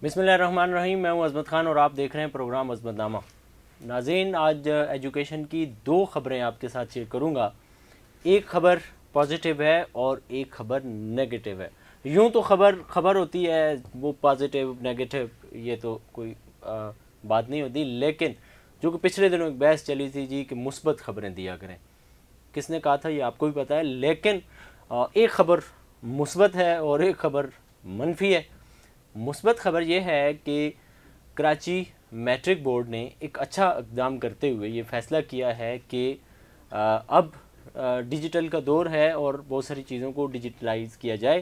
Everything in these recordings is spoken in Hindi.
बिस्मिल्लाहिर्रहमानिर्रहीम। मैं हूं अज़मत ख़ान और आप देख रहे हैं प्रोग्राम अज़मतनामा। नाज़रीन, आज एजुकेशन की दो ख़बरें आपके साथ शेयर करूंगा। एक ख़बर पॉजिटिव है और एक ख़बर नेगेटिव है। यूं तो खबर होती है वो पॉजिटिव नेगेटिव, ये तो कोई बात नहीं होती, लेकिन जो कि पिछले दिनों एक बहस चली थी जी कि मुस्बत ख़बरें दिया करें। किसने कहा था ये आपको भी पता है, लेकिन एक ख़बर मुस्बत है और एक ख़बर मनफी है। मुस्बत ख़बर यह है कि कराची मैट्रिक बोर्ड ने एक अच्छा इक़दाम करते हुए ये फ़ैसला किया है कि अब डिजिटल का दौर है और बहुत सारी चीज़ों को डिजिटलाइज़ किया जाए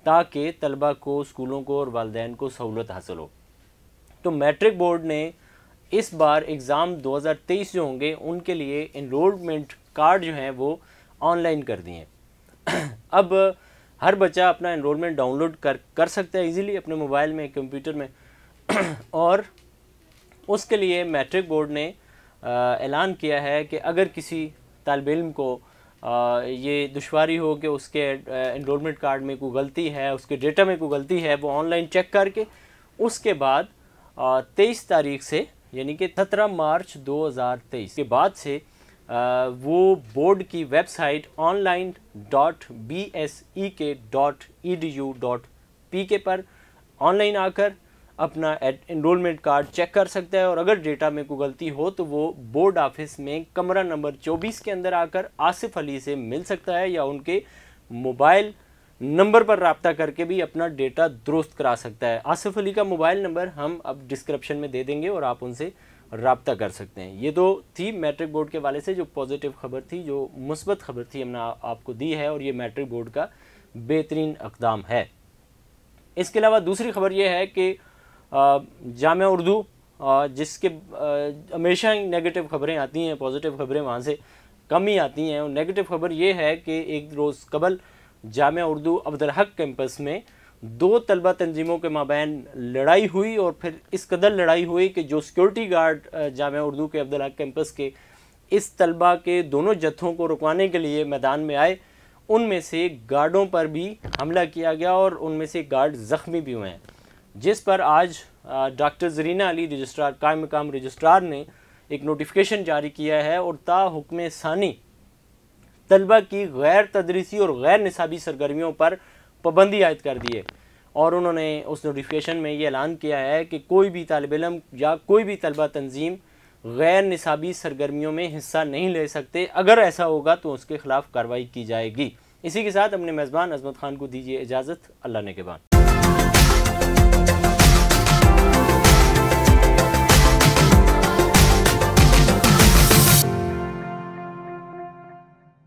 ताकि तलबा को, स्कूलों को और वालिदैन को सहूलत हासिल हो। तो मैट्रिक बोर्ड ने इस बार एग्ज़ाम 2023 जो होंगे उनके लिए इनरोलमेंट कार्ड जो हैं वो ऑनलाइन कर दिए हैं। अब हर बच्चा अपना इनरोलमेंट डाउनलोड कर सकता है इजीली अपने मोबाइल में, कंप्यूटर में और उसके लिए मैट्रिक बोर्ड ने ऐलान किया है कि अगर किसी तालिब इल्म को ये दुश्वारी हो कि उसके इनरोलमेंट कार्ड में कोई गलती है, उसके डेटा में कोई गलती है, वो ऑनलाइन चेक करके उसके बाद 23 तारीख से यानी कि 17 मार्च 2023 के बाद से वो बोर्ड की वेबसाइट online.bsek.edu.pk पर ऑनलाइन आकर अपना इनरोलमेंट कार्ड चेक कर सकता है और अगर डेटा में कोई गलती हो तो वो बोर्ड ऑफिस में कमरा नंबर 24 के अंदर आकर आसिफ अली से मिल सकता है या उनके मोबाइल नंबर पर रब्ता करके भी अपना डेटा दुरुस्त करा सकता है। आसिफ अली का मोबाइल नंबर हम अब डिस्क्रिप्शन में दे देंगे और आप उनसे रब्ता कर सकते हैं। ये तो थी मैट्रिक बोर्ड के वाले से जो पॉजिटिव खबर थी, जो मुस्बत खबर थी, हमने आपको दी है और ये मैट्रिक बोर्ड का बेहतरीन इक़दाम है। इसके अलावा दूसरी खबर ये है कि जामिया उर्दू, जिसके हमेशा ही नेगेटिव खबरें आती हैं, पॉजिटिव खबरें वहाँ से कम ही आती हैं। और नेगेटिव खबर ये है कि एक रोज़ कबल जामिया उर्दू अब्दुल हक कैंपस में दो तलबा तंजीमों के माबैन लड़ाई हुई और फिर इस कदर लड़ाई हुई कि जो सिक्योरिटी गार्ड जामिया उर्दू के अब्दुल हक कैंपस के इस तलबा के दोनों जत्थों को रुकवाने के लिए मैदान में आए, उनमें से गार्डों पर भी हमला किया गया और उनमें से गार्ड ज़ख्मी भी हुए हैं, जिस पर आज डॉक्टर ज़रीना अली रजिस्ट्रार, कायम मकाम रजिस्ट्रार ने एक नोटिफिकेशन जारी किया है और ता हुक्म सानी तलबा की गैर तदरीसी और गैर निसाबी सरगर्मियों पर पाबंदी आयद कर दी है। और उन्होंने उस नोटिफिकेशन में ये ऐलान किया है कि कोई भी तालिब इल्म या कोई भी तलबा तंजीम गैर निसाबी सरगर्मियों में हिस्सा नहीं ले सकते। अगर ऐसा होगा तो उसके खिलाफ कार्रवाई की जाएगी। इसी के साथ अपने मेज़बान अज़मत ख़ान को दीजिए इजाज़त। अल्लाह ने के बाद।